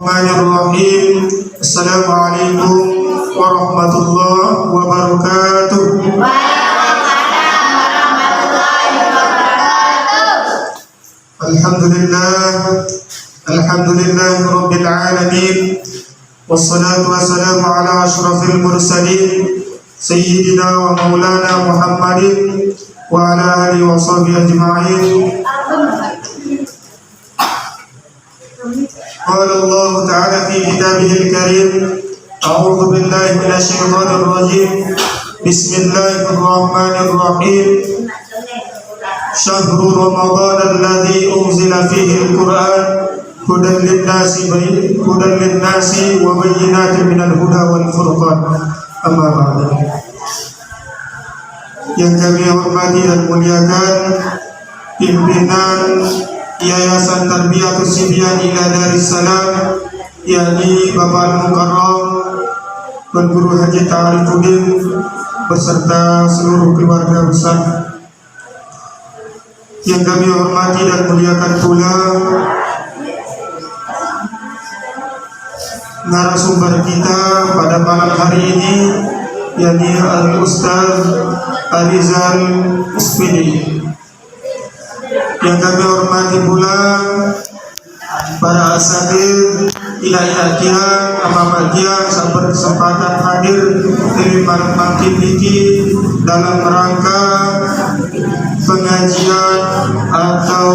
Bismillahirrahmanirrahim. Assalamualaikum warahmatullahi wabarakatuh. Alhamdulillah rabbil alamin. Wassalatu wassalamu ala asyrafil mursalin sayyidina wa maulana Muhammadin wa ala alihi wa sahbihi ajma'in. قال الله تعالى في كتابه الكريم أعوذ بالله من الشيطان الرجيم بسم الله الرحمن الرحيم شهر رمضان الذي أنزل فيه القرآن هدى للناس وبينات من الهدى والفرقان أما بعد. Yang kami hormati dan muliakan pimpinan Yayasan Tarbiyatus Sibyan ila Darussalam, yakni Bapak Al-Mukarram Tuan Guru Haji Ta'arifuddin beserta seluruh keluarga besar. Yang kami hormati dan muliakan pula narasumber kita pada malam hari ini, yakni Al-Ustaz Arizal SPD. Yang kami hormati pula para asatidz ilahi kiram amabadia yang berkesempatan hadir di malam ini dalam rangka pengajian atau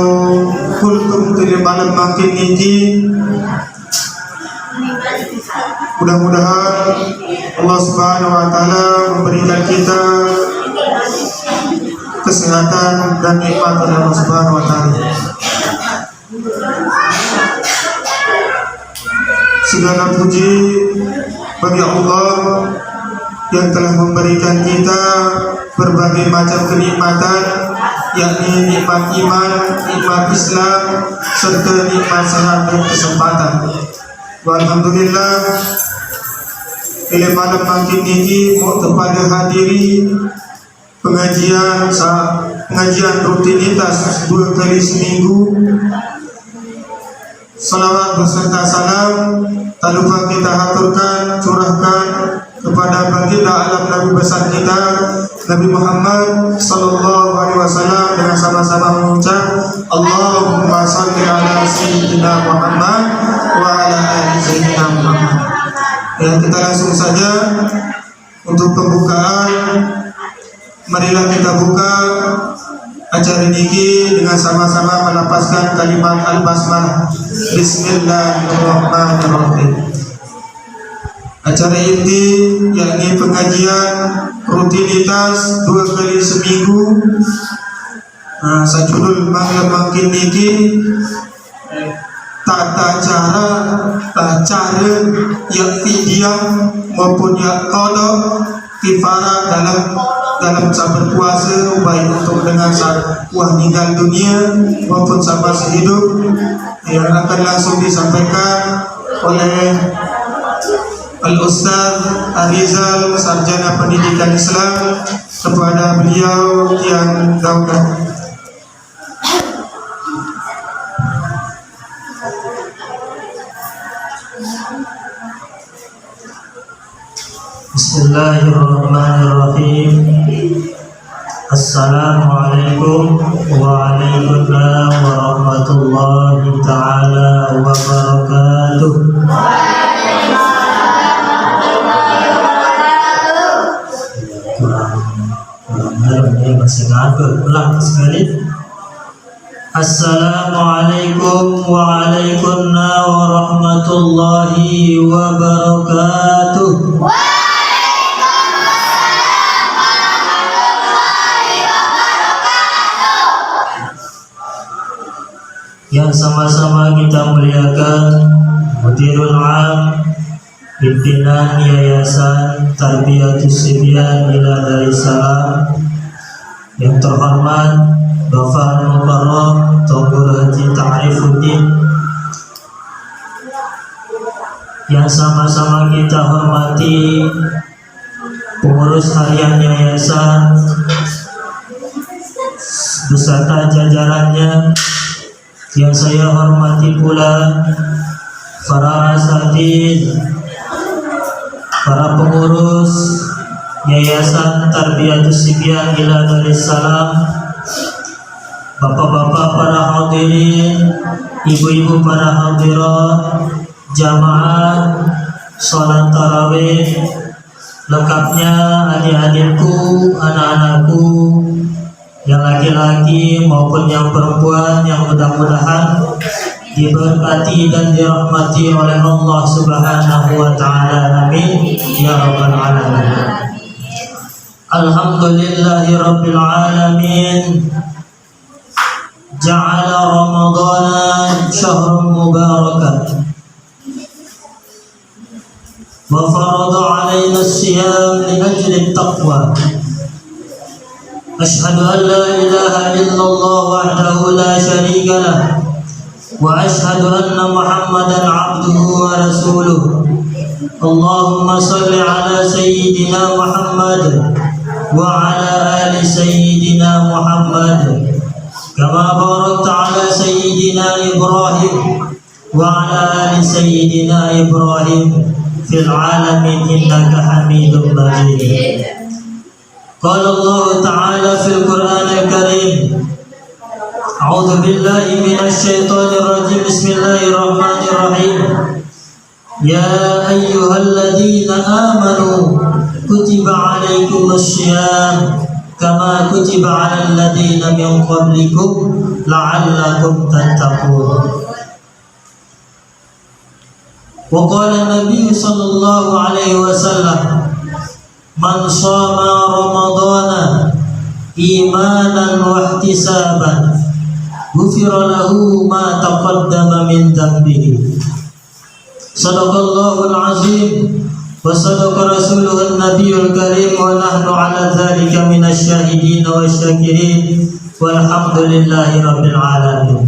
kultum di malam ini. Mudah-mudahan Allah Subhanahu wa taala memberikan kita kesehatan dan nikmat dari Allah Subhanahu wa taala. Segala puji bagi Allah yang telah memberikan kita berbagai macam kenikmatan, yakni nikmat iman, nikmat Islam, serta nikmat sehat dan kesempatan. Alhamdulillah, pada malam makin ini mau kepada hadiri pengajian rutinitas 2 kali seminggu. Salawat beserta salam tak lupa kita haturkan, curahkan kepada baginda alam Nabi besar kita Nabi Muhammad sallallahu alaihi wasallam dengan sama-sama mengucap Allahumma shalli ala sayyidina Muhammad wa ala ali sayyidina Muhammad. Ya, kita langsung saja untuk pembukaan. Marilah kita buka acara ini dengan sama-sama melafazkan kalimat al-basmalah. Bismillahirrahmanirrahim. Acara ini yakni pengajian rutinitas 2 kali seminggu. Sajudul makin ini tata cara yang fidyah maupun yang qada kifarah dalam saat berpuasa, baik untuk dengan saat meninggal dunia maupun saat masih hidup, yang akan langsung disampaikan oleh Al-Ustaz Arizal, Sarjana Pendidikan Islam, kepada beliau yang daulat. Bismillahirrahmanirrahim. Assalamualaikum waalaikumsalam warahmatullahi ta'ala wabarakatuh. Ini masih ngagak, ulang sekali. Assalamualaikum waalaikumsalam warahmatullahi wabarakatuh. Yang sama-sama kita muliakan Mudirul Am pimpinan Yayasan Tarbiyatus Sibyan ila Darussalam, yang terhormat Bapak Al-Mukarram Tuan Guru Haji Ta'arifuddin, yang sama-sama kita hormati pengurus harian yayasan beserta jajarannya, yang saya hormati pula para asatidz, para pengurus Yayasan Tarbiyatus Sibyan ila Darussalam, bapak-bapak para hadirin, ibu-ibu para hadirat, jamaah sholat tarawih, lengkapnya adik-adikku, anak-anakku, yang laki-laki maupun yang perempuan, yang mudah-mudahan diberkati dan dirahmati oleh Allah Subhanahu wa taala. Amin ya rabbal alamin. Alhamdulillahi rabbil alamin. Ja'ala Ramadana syahrun mubarakan wa farada 'alaina as-siyam li ajli at-taqwa. Ashhadu an la ilaha illallah wahdahu la syarika lah wa ashhadu anna Muhammadan 'abduhu wa rasuluh. Allahumma shalli 'ala sayyidina Muhammad wa 'ala ali sayyidina Muhammad kama barakta 'ala sayyidina Ibrahim wa 'ala ali sayyidina Ibrahim fil 'alamin innaka Hamidum Majid. Qala Allah Ta'ala fil Qur'anil Karim, A'udzu billahi minasy syaithanir rajim. Bismillahirrahmanirrahim. Ya ayyuhalladzina amanu kutiba 'alaikumus syiyam kama kutiba 'alal ladzina min qablikum la'allakum tattaqun. Wa qala an-nabiy sallallahu alaihi wasallam, man shoma ramadhana imanan wa ihtisaban ghufira lahu ma taqaddama min dhanbihi. Shadaqallahul azim wa sadaqa rasuluhun nabiyul karim wa nahnu ala dzalika minasy syahidin wa syakirin walhamdulillahi rabbil alamin.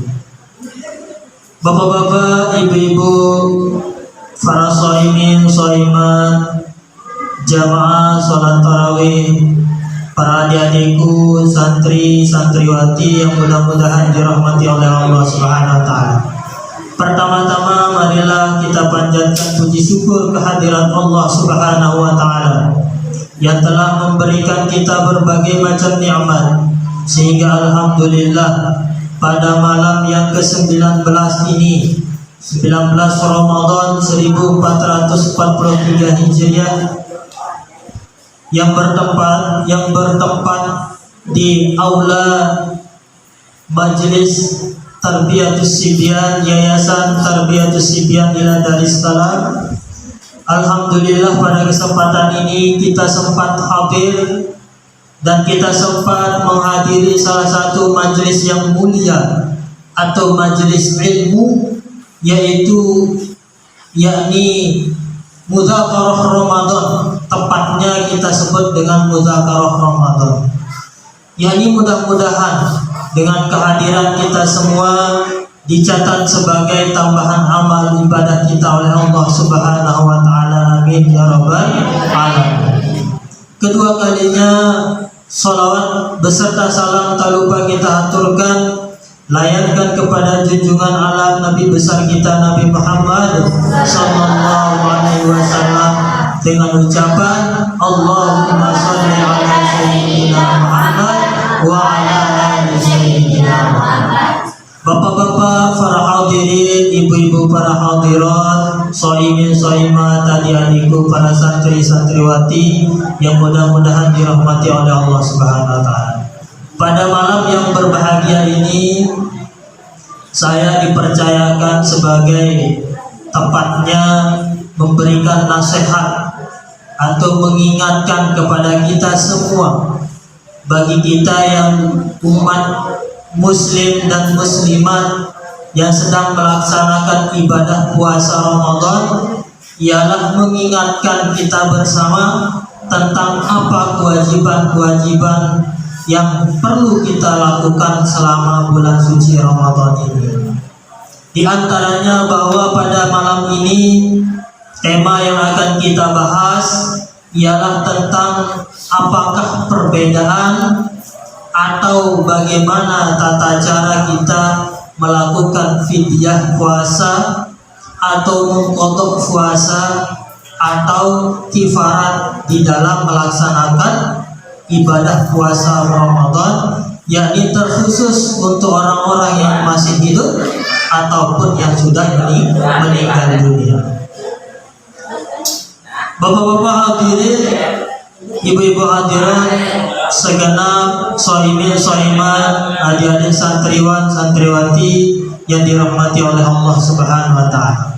Bapak-bapak, ibu-ibu, para shaimin, shaimat, jamaah sholat tarawih, para adik-adikku, santri, santriwati yang mudah-mudahan dirahmati oleh Allah Subhanahu wa taala. Pertama-tama marilah kita panjatkan puji syukur kehadirat Allah Subhanahu wa taala yang telah memberikan kita berbagai macam nikmat, sehingga alhamdulillah pada malam yang ke-19 ini, 19 Ramadan 1443 Hijriah, yang bertempat di aula Majelis Tarbiyatus Sibyan, Yayasan Tarbiyatus Sibyan ila Darussalam. Alhamdulillah pada kesempatan ini kita sempat hadir dan kita sempat menghadiri salah satu majelis yang mulia atau majelis ilmu, yakni Mudzakarah Ramadan. Tepatnya kita sebut dengan Mudzakarah Ramadan. yakni mudah-mudahan dengan kehadiran kita semua dicatat sebagai tambahan amal ibadah kita oleh Allah Subhanahu wa taala. Amin ya rabbal alamin. Kedua kalinya salawat beserta salam tak lupa kita aturkan, layakkan kepada junjungan alam Nabi besar kita Nabi Muhammad sallallahu alaihi wasallam dengan ucapan Allahumma shalli ala sayyidina Muhammad wa ala ali sayyidina Muhammad. Bapak-bapak para hadirin, ibu-ibu para hadirat, shaimin shaimat, adik-adikku para santri-santriwati yang mudah-mudahan dirahmati oleh Allah Subhanahu wa taala. Pada malam yang berbahagia ini saya dipercayakan sebagai tepatnya memberikan nasihat atau mengingatkan kepada kita semua, bagi kita yang umat muslim dan muslimat yang sedang melaksanakan ibadah puasa Ramadan, ialah mengingatkan kita bersama tentang apa kewajiban-kewajiban yang perlu kita lakukan selama bulan suci Ramadan ini. Di antaranya bahwa pada malam ini tema yang akan kita bahas ialah tentang apakah perbedaan atau bagaimana tata cara kita melakukan fidyah puasa atau mengkodok puasa atau kifarat di dalam melaksanakan ibadah puasa Ramadan, yakni terkhusus untuk orang-orang yang masih hidup ataupun yang sudah meninggal dunia. Bapak-bapak hadirin, ibu-ibu hadirat, segenap shaimin shaimat, adik-adik santriwan santriwati yang dirahmati oleh Allah Subhanahu wa taala.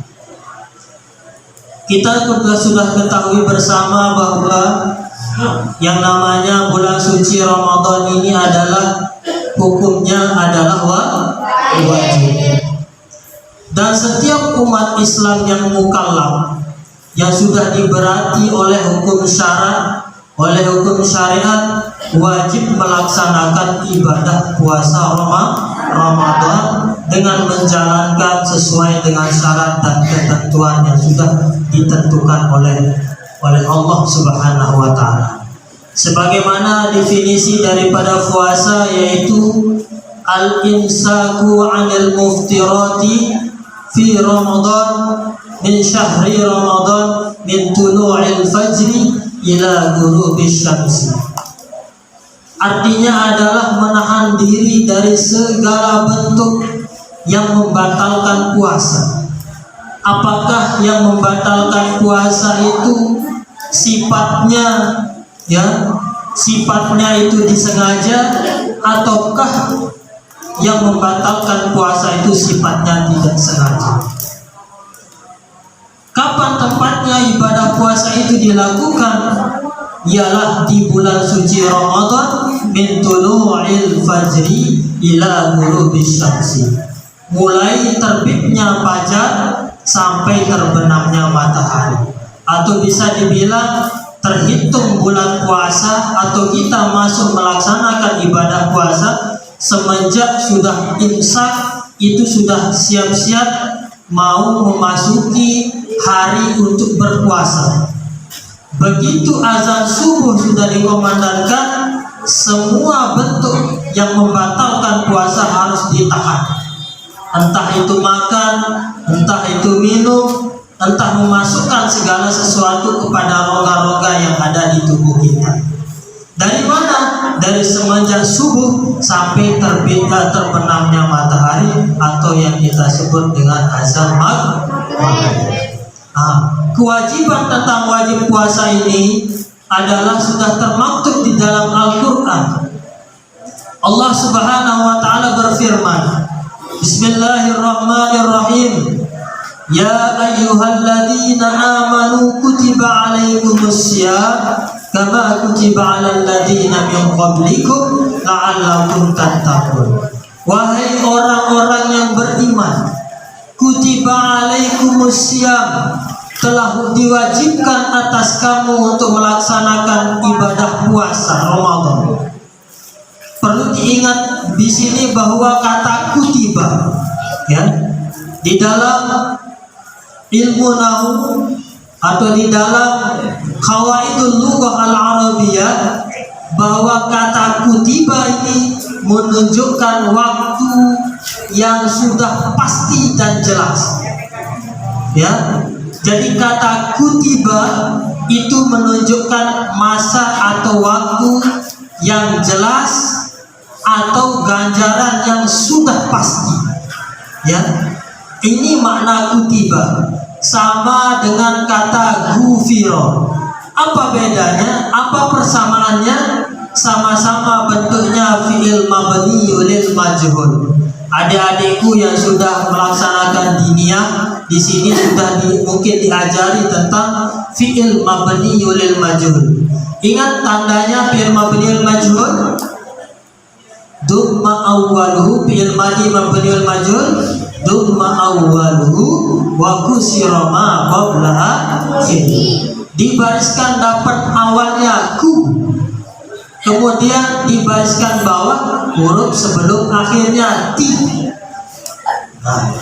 Kita sudah ketahui bersama bahwa yang namanya bulan suci Ramadan ini adalah hukumnya adalah wajib. Dan setiap umat Islam yang mukallaf, yang sudah diberati oleh hukum syarat, oleh hukum syariat, wajib melaksanakan ibadah puasa Ramadan dengan menjalankan sesuai dengan syarat dan ketentuan yang sudah ditentukan oleh Allah Subhanahu wa taala. Sebagaimana definisi daripada puasa, yaitu al-imsaku 'anil muftirati fi Ramadan min syahri Ramadan min tulu'il fajri ila ghurubisy syamsi. Artinya adalah menahan diri dari segala bentuk yang membatalkan puasa. Apakah yang membatalkan puasa itu sifatnya itu disengaja, ataukah yang membatalkan puasa itu sifatnya tidak sengaja? Kapan tempatnya ibadah puasa itu dilakukan? Ialah di bulan suci Ramadan min tulu'il fajri ila ghurubisy syamsi. Mulai terbitnya fajar sampai terbenamnya matahari. Atau bisa dibilang terhitung bulan puasa atau kita masuk melaksanakan ibadah puasa semenjak sudah imsak, itu sudah siap-siap mau memasuki hari untuk berpuasa. Begitu azan subuh sudah dikumandangkan, semua bentuk yang membatalkan puasa harus ditahan. Entah itu makan, entah itu minum, entah memasukkan segala sesuatu kepada rongga-rongga yang ada di tubuh kita. Dari mana? Dari semenjak subuh sampai terbenamnya matahari, atau yang kita sebut dengan azan maghrib. Kewajiban tentang wajib puasa ini adalah sudah termaktub di dalam Al-Quran. Allah Subhanahu wa taala berfirman, Bismillahirrahmanirrahim. Ya ayyuhalladzina amanu kutiba alaikumussyam kama kutiba alal ladzina min qablikum la'allakum tattaqun. Wahai orang-orang yang beriman, kutiba alaikumussyam, telah diwajibkan atas kamu untuk melaksanakan ibadah puasa Ramadan. Perlu diingat di sini bahwa kata kutiba, ya, di dalam ilmu nahwu atau di dalam qawaidul lughah al-arabiyyah, bahwa kata kutiba ini menunjukkan waktu yang sudah pasti dan jelas. Ya, jadi kata kutiba itu menunjukkan masa atau waktu yang jelas atau ganjaran yang sudah pasti. Ya, ini makna kutiba. Sama dengan kata gufiro. Apa bedanya? Apa persamaannya? Sama-sama bentuknya fi'il mabni lil majhul. Adik-adikku yang sudah melaksanakan diniyah di sini sudah mungkin diajari tentang fi'il mabni lil majhul. Ingat tandanya fi'il mabni lil majhul? Dumma awwaluhu, fi'il madi mabni lil majhul, dumma awwaluhu wa kusira ma qablaha. Dibariskan dapat awalnya ku, kemudian dibariskan bawah huruf sebelum akhirnya ti. Nah,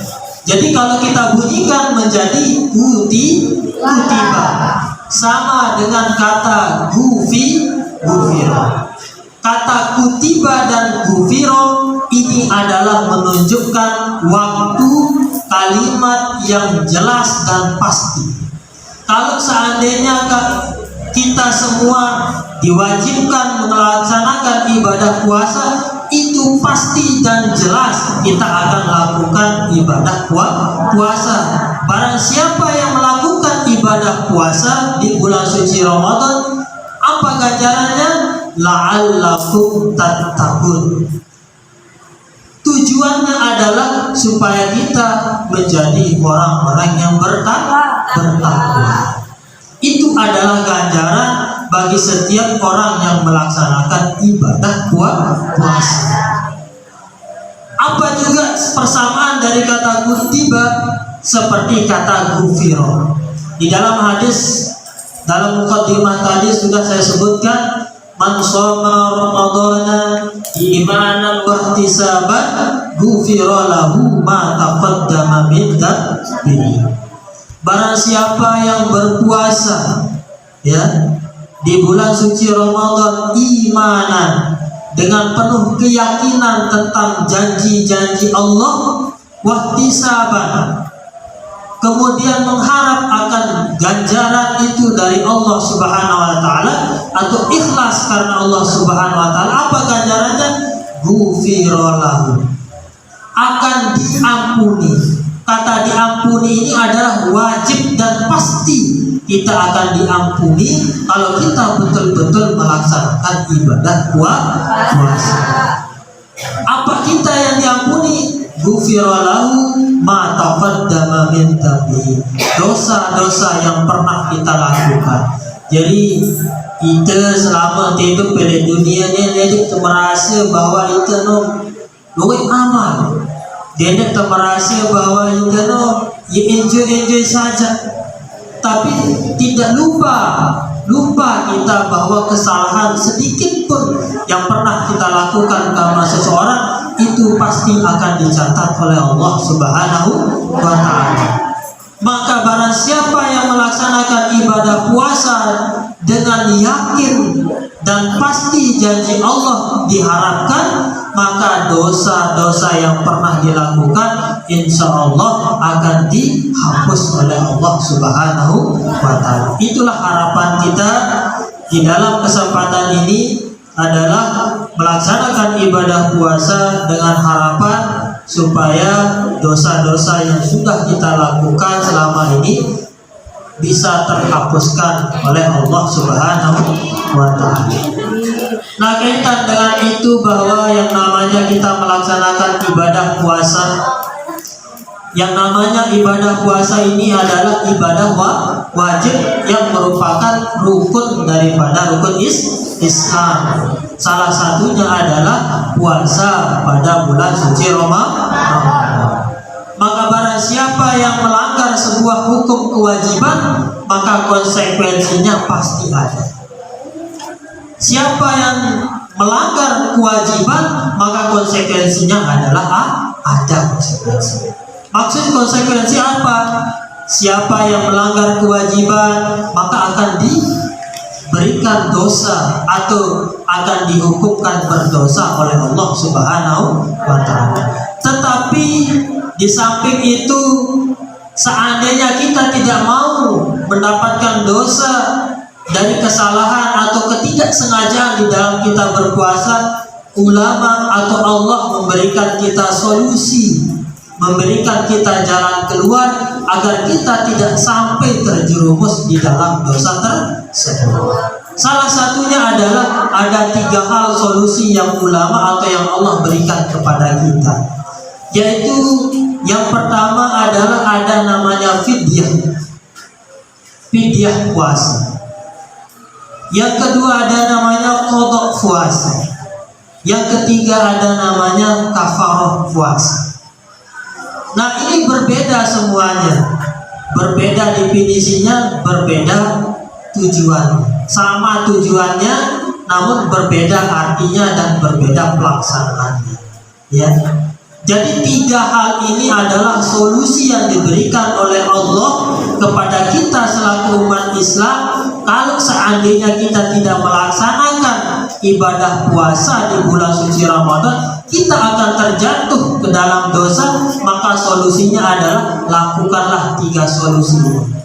jadi kalau kita bunyikan menjadi kutiba, sama dengan kata gufiro. Kata kutiba dan gufiro ini adalah menunjukkan waktu kalimat yang jelas dan pasti. Kalau seandainya kita semua diwajibkan melaksanakan ibadah puasa, itu pasti dan jelas kita akan lakukan ibadah puasa. Barang siapa yang melakukan ibadah puasa di bulan suci Ramadan, apa ganjarannya? La'allakum tattaqun. Tujuannya adalah supaya kita menjadi orang-orang yang bertakwa. Itu adalah ganjaran bagi setiap orang yang melaksanakan ibadah puasa. Apa juga persamaan dari kata kutiba seperti kata gufiro. Di dalam hadis, dalam mukaddimah tadi sudah saya sebutkan, man shoma ramadhana imanan wa ihtisaban ghufira lahu ma taqaddama min dhanbihi. Barang siapa yang berpuasa ya di bulan suci Ramadan imanan dengan penuh keyakinan tentang janji-janji Allah, wa ihtisaban, kemudian mengharap akan ganjaran itu dari Allah Subhanahu wa taala, atau ikhlas karena Allah Subhanahu wa taala, apa ganjarannya? Ghufira lahu, akan diampuni. Kata diampuni ini adalah wajib dan pasti kita akan diampuni kalau kita betul-betul melaksanakan ibadah puasa. Apa kita yang diampuni? Ghufira lahu ma taqaddama min dhanbihi, dosa-dosa yang pernah kita lakukan. Jadi kita selama hidup pada dunia ni, kita merasa bahwa kita luwih amal. Dia tak merasa bahwa kita enjoy saja. Tapi tidak lupa kita bahwa kesalahan sedikit pun yang pernah kita lakukan karena seseorang itu pasti akan dicatat oleh Allah Subhanahu wa taala. Maka barang siapa yang melaksanakan ibadah puasa dengan yakin dan pasti janji Allah diharapkan, maka dosa-dosa yang pernah dilakukan insya Allah akan dihapus oleh Allah Subhanahu wa taala. Itulah harapan kita di dalam kesempatan ini, adalah melaksanakan ibadah puasa dengan harapan supaya dosa-dosa yang sudah kita lakukan selama ini bisa terhapuskan oleh Allah Subhanahu wa taala. Nah, kaitan dengan itu bahwa yang namanya kita melaksanakan ibadah puasa, yang namanya ibadah puasa ini adalah ibadah wajib yang merupakan rukun daripada rukun Islam. Salah satunya adalah puasa pada bulan suci Ramadan. Maka barang siapa yang melanggar sebuah hukum kewajiban, maka konsekuensinya pasti ada. Siapa yang melanggar kewajiban, maka konsekuensinya adalah ada konsekuensi. Maksud konsekuensi apa? Siapa yang melanggar kewajiban, maka akan diberikan dosa atau akan dihukumkan berdosa oleh Allah Subhanahu wa taala. Tetapi di samping itu, seandainya kita tidak mau mendapatkan dosa dari kesalahan atau ketidaksengajaan di dalam kita berpuasa, ulama atau Allah memberikan kita solusi, memberikan kita jalan keluar agar kita tidak sampai terjerumus di dalam dosa tersebut. Salah satunya adalah ada 3 hal solusi yang ulama atau yang Allah berikan kepada kita, yaitu yang pertama adalah ada namanya fidyah puasa. Yang kedua ada namanya qada puasa. Yang ketiga ada namanya kafarah puasa. Nah, ini berbeda semuanya, berbeda definisinya, berbeda tujuannya. Sama tujuannya, namun berbeda artinya dan berbeda pelaksanaannya. Ya. Jadi 3 hal ini adalah solusi yang diberikan oleh Allah kepada kita selaku umat Islam. Kalau seandainya kita tidak melaksanakan ibadah puasa di bulan suci Ramadan, kita akan terjatuh ke dalam dosa, maka solusinya adalah lakukanlah 3 solusi ini.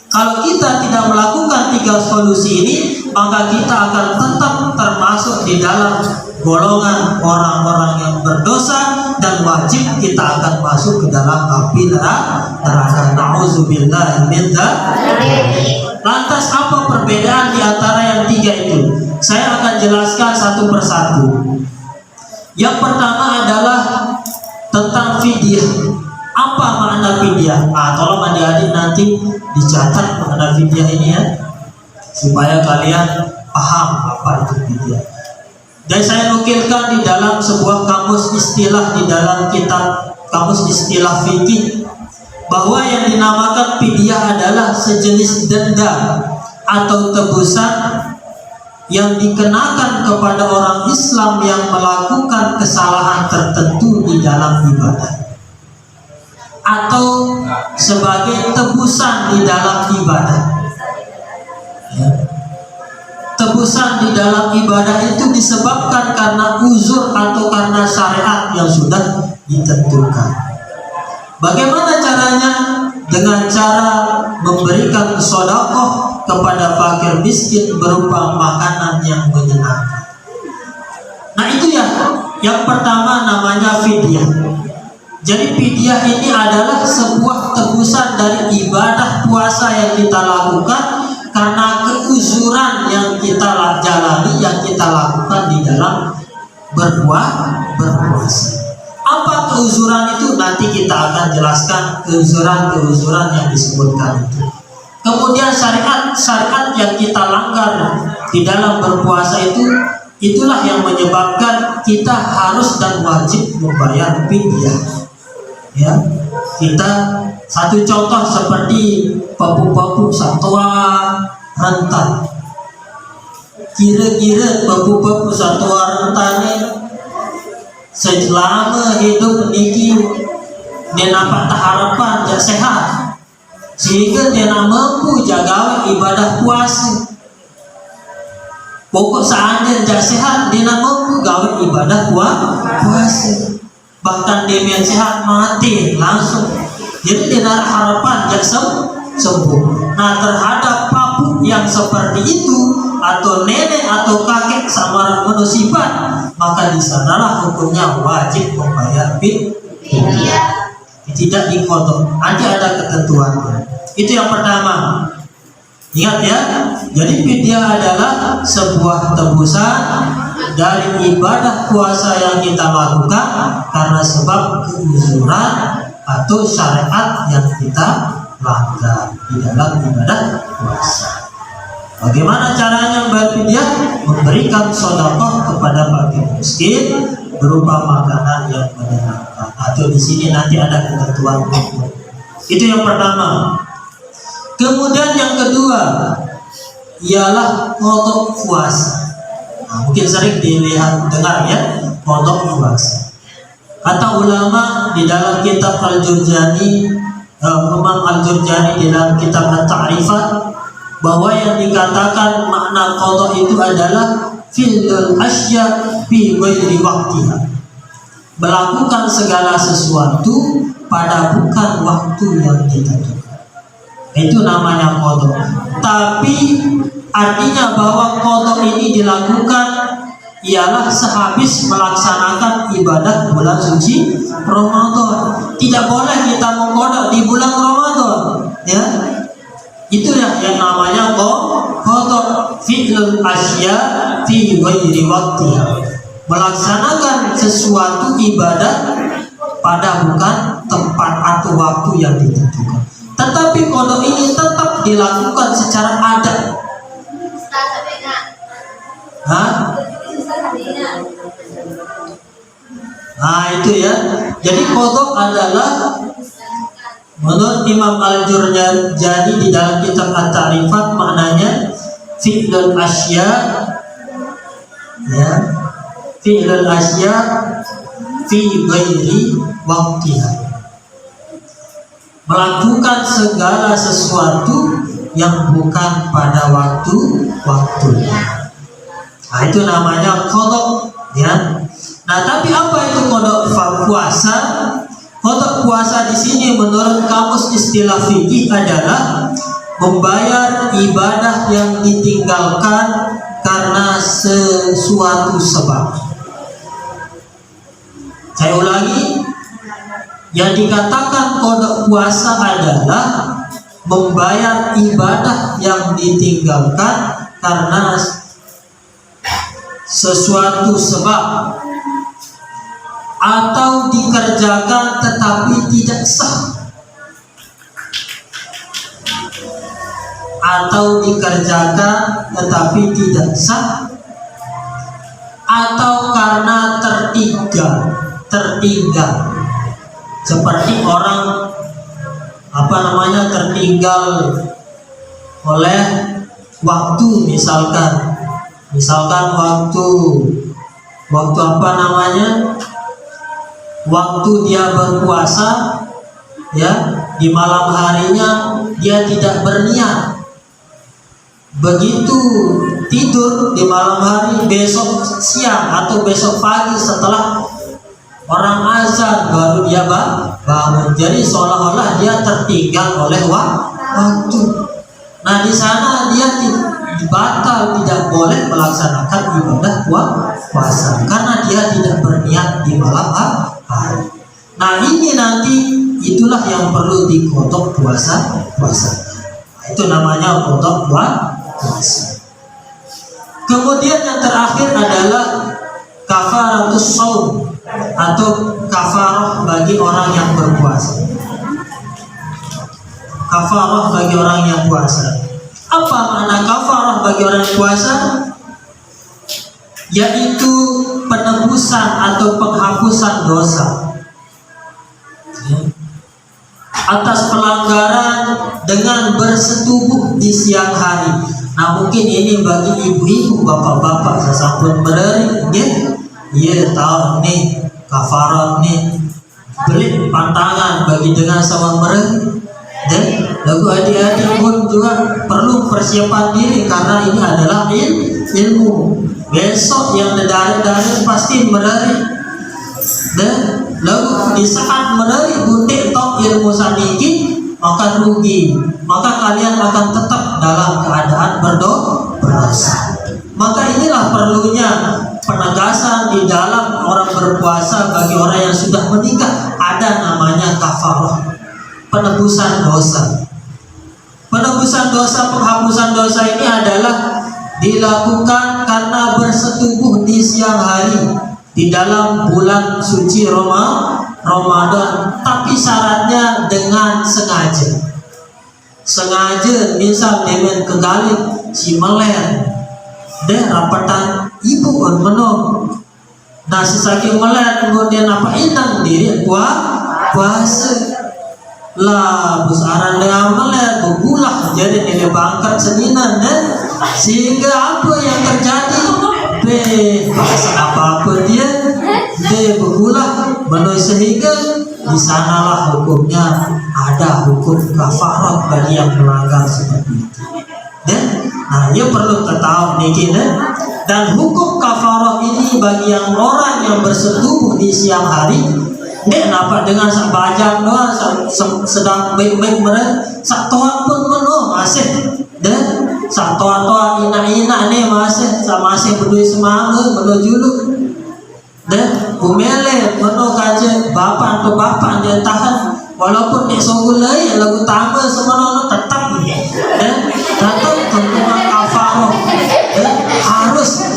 Kalau kita tidak melakukan 3 solusi ini, maka kita akan tetap termasuk di dalam golongan orang-orang yang berdosa, dan wajib kita akan masuk ke dalam api neraka. Nauzubillah min dzalik. Lantas apa perbedaan di antara yang 3 itu? Saya akan jelaskan satu persatu. Yang pertama adalah tentang fidyah. Apa makna fidyah? Tolong adik-adik nanti dicatat makna fidyah ini ya, supaya kalian paham apa itu fidyah. Dan saya nukilkan di dalam sebuah kamus istilah di dalam kitab kamus istilah fikih, bahwa yang dinamakan fidyah adalah sejenis denda atau tebusan yang dikenakan kepada orang Islam yang melakukan kesalahan tertentu di dalam ibadah, atau sebagai tebusan di dalam ibadah. Tebusan di dalam ibadah itu disebabkan karena uzur atau karena syariat yang sudah ditentukan. Bagaimana caranya? Dengan cara memberikan sedekah kepada fakir miskin berupa makanan yang menyenangkan. Nah itu ya, yang pertama namanya fidyah. Jadi fidyah ini adalah sebuah tebusan dari ibadah puasa yang kita lakukan karena keuzuran yang kita jalani, yang kita lakukan di dalam berpuasa. Apa keuzuran itu? Nanti kita akan jelaskan keuzuran yang disebutkan itu. Kemudian syariat yang kita langgar di dalam berpuasa itu, itulah yang menyebabkan kita harus dan wajib membayar fidyah. Ya, kita satu contoh seperti babu-babu satwa rentan. Kira-kira babu-babu satwa rentan ini selama hidup niki dia nampak harapan jak sehat, sehingga dia nak mampu jaga ibadah puasa. Pokok seandainya jak sehat, dia nak mampu gawe ibadah puasa. Bahkan dia yang sehat mati langsung. Jadi dia nak harapan jak sembuh. Nah, terhadap papu yang seperti itu, atau nenek atau kakek sama musibah, maka di sanalah hukumnya wajib membayar fidyah. Tidak dikodok. Nanti ada ketentuannya. Itu yang pertama. Ingat ya. Jadi fidyah adalah sebuah tebusan dari ibadah puasa yang kita lakukan karena sebab keuzuran atau syariat yang kita langgar di dalam ibadah puasa. Bagaimana caranya membayar fidyah? Memberikan sedekah kepada fakir miskin berupa makanan yang menyenangkan. Atau di sini nanti ada ketentuan hukum. Itu yang pertama. Kemudian yang kedua ialah qada puasa. Nah, mungkin sering dilihat dengar ya, qada puasa. Kata ulama di dalam kitab Al-Jurjani, Imam Al-Jurjani di dalam kitab At-Ta'rifat, bahwa yang dikatakan makna qada itu adalah fi'lul asya fi ghairi waqtiha, melakukan segala sesuatu pada bukan waktu yang ditentukan. Itu namanya qada. Tapi artinya bahwa qada ini dilakukan ialah sehabis melaksanakan ibadah bulan suci Ramadan. Tidak boleh kita mengqada di bulan Ramadan, ya. Itu yang namanya qada, fi'lul asya fi ghairi waqtiha, melaksanakan sesuatu ibadah pada bukan tempat atau waktu yang ditentukan. Tetapi qada ini tetap dilakukan secara adat. Nah itu ya. Jadi qada adalah menurut Imam Al-Jurjani di dalam kitab At-Ta'rifat maknanya fi'lul asya, ya, fi'lul asya fi ghairi waqtiha, melakukan segala sesuatu yang bukan pada waktunya. Nah itu namanya qada, ya. Nah, tapi apa itu kodok puasa? Kodok puasa di sini menurut kamus istilah fikih adalah membayar ibadah yang ditinggalkan karena sesuatu sebab. Saya ulangi, yang dikatakan kodok puasa adalah membayar ibadah yang ditinggalkan karena sesuatu sebab, atau dikerjakan tetapi tidak sah, atau dikerjakan tetapi tidak sah, atau karena tertinggal seperti orang tertinggal oleh waktu, misalkan waktu dia berpuasa, ya, di malam harinya dia tidak berniat. Begitu tidur di malam hari, besok siang atau besok pagi setelah orang azan baru dia bangun. Jadi seolah-olah dia tertinggal oleh waktu. Nah, di sana dia batal, tidak boleh melaksanakan ibadah puasa karena dia tidak berniat di malam hari. Nah, ini nanti itulah yang perlu dikodok puasa. Itu namanya kodok puasa. Kemudian yang terakhir adalah kafaratus shaum atau kafarah bagi orang yang berpuasa. Kafarah bagi orang yang puasa. Apa makna kafarah bagi orang yang puasa? Yaitu penebusan atau penghapusan dosa atas pelanggaran dengan bersetubuh di siang hari. Nah, mungkin ini bagi ibu-ibu, bapak-bapak sesampun bereri, ya tahu nih kafarat nih, beli pantangan bagi dengan sama mereka. Dan lagu adik-adik pun juga perlu persiapan diri karena ini adalah ilmu. Besok yang dari pasti merari. Dan lagu di saat merari butik tok ilmu saniki, maka rugi. Maka kalian akan tetap dalam keadaan berdosa. Maka inilah perlunya penegasan di dalam orang berpuasa bagi orang yang sudah menikah, ada namanya kafarah, penebusan dosa. Penebusan dosa, penghapusan dosa ini adalah dilakukan karena bersetubuh di siang hari di dalam bulan suci Ramadan, tapi syaratnya dengan sengaja. Sengaja, misal dengan kegalip si meler dan rapatan ibu on menong. Nah, sesaking meler kemudian apa inang diri puasa lah besaran dengan meler begulah jadi nilai bangkat seninan dan sehingga apa yang terjadi bahasa apa dia begulah menurut, sehingga di sanalah hukumnya ada hukum kafarat bagi yang melanggar seperti itu. Nah, ia perlu ketahui niki dan hukum kafarat ini bagi yang orang yang bersetubuh di siang hari. Kenapa dengan sak bajang doang sedang baik-baik mereka sak toan pun meno masih dan sak toa ina nih masih berdua semangat meno juluk dan bumele meno kaje bapak atau bapak dia tahan walaupun nek sogulai lagu tambah semono tetap dan datang ketua kafaroh dan harus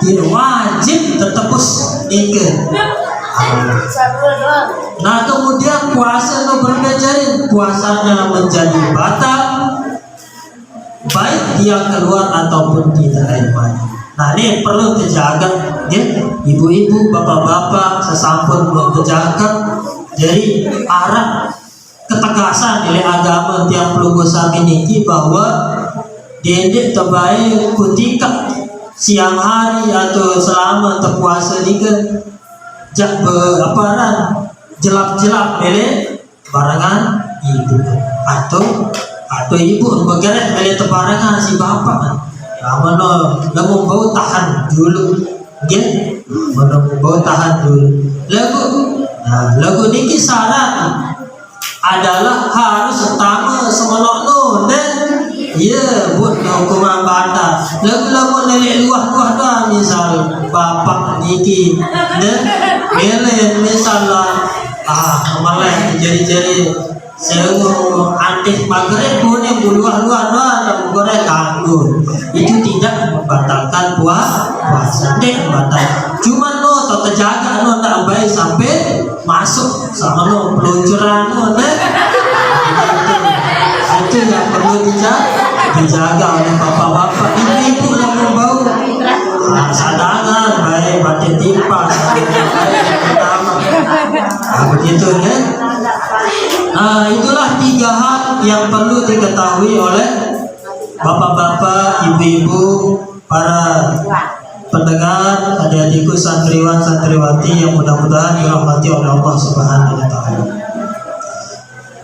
wajib tetepus nikah. Nah, kemudian puasa itu berbeda, puasanya menjadi batal baik dia keluar ataupun tidak air mani. Nah, ini perlu dijaga ya, ibu-ibu, bapak-bapak sesampun berjaga. Jadi arah ketegasan nilai agama tiap pelugusan ini bahwa dedek terbaik ketika siang hari atau selama terpuasa juga jelap-jelap mele barangan ibu atau ibu bergerak mele barangan si bapak. Nah, mana lamun bau tahan dulu Nggih, menunggu tahan dulu. Lagu niki syarat adalah harus utama semenokno dan ya buat hukuman bata. Lagu nenek luah dah misal bapak niki dan belen misalnya malah jadi saya antik maghrib pun yang luah dan goreng kanggur itu tidak membatalkan puasa dek batal. Cuma tak terjaga tak baik sampai masuk sama peluncuran itu yang perlu dijaga oleh bapak-bapak, ibu-ibu yang membau sadangan baik batin timpa begitu kan. Itulah 3 hal yang perlu diketahui oleh bapak-bapak, ibu-ibu, para pendengar, adik-adikku santriwan santriwati yang mudah-mudahan dirahmati oleh Allah Subhanahu wa taala.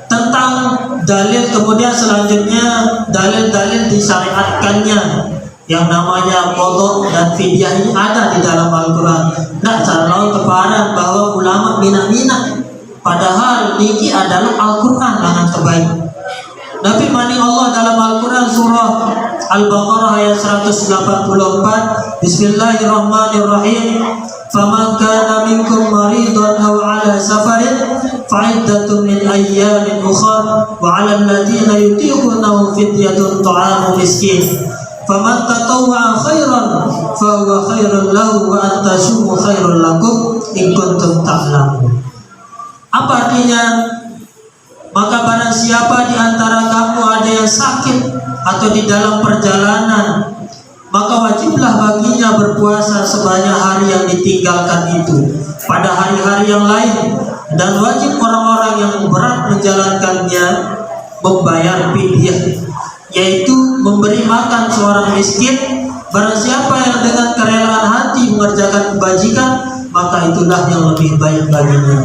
Tentang dalil kemudian selanjutnya dalil-dalil disyariatkannya yang namanya qadha dan fidyah ini ada di dalam Al-Qur'an. Nah, calon keparan bahwa ulama mina-mina padahal niki adalah Al-Qur'an dengan terbaik. Nabi maning Allah dalam Al-Quran surah Al-Baqarah ayat 184, Bismillahirrahmanirrahim. Faman kana minkum maridan aw ala safarin fa'iddatun min ayyamin ukhra wa 'alal ladzina yutiqunahu fidyatun ta'amu miskin. Faman tatawwa'a khairan fa huwa khairun lahu wa an tasumu khairul lakum in kuntum ta'lamun. Apa artinya? Maka barang siapa di antara kamu ada yang sakit atau di dalam perjalanan, maka wajiblah baginya berpuasa sebanyak hari yang ditinggalkan itu pada hari-hari yang lain, dan wajib orang-orang yang berat menjalankannya membayar fidyah, yaitu memberi makan seorang miskin. Barang siapa yang dengan kerelaan hati mengerjakan kebajikan, maka itulah yang lebih baik baginya,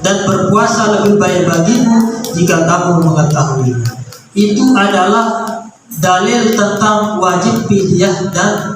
dan berpuasa lebih baik bagimu jika kamu mengetahui. Itu adalah dalil tentang wajib fidyah dan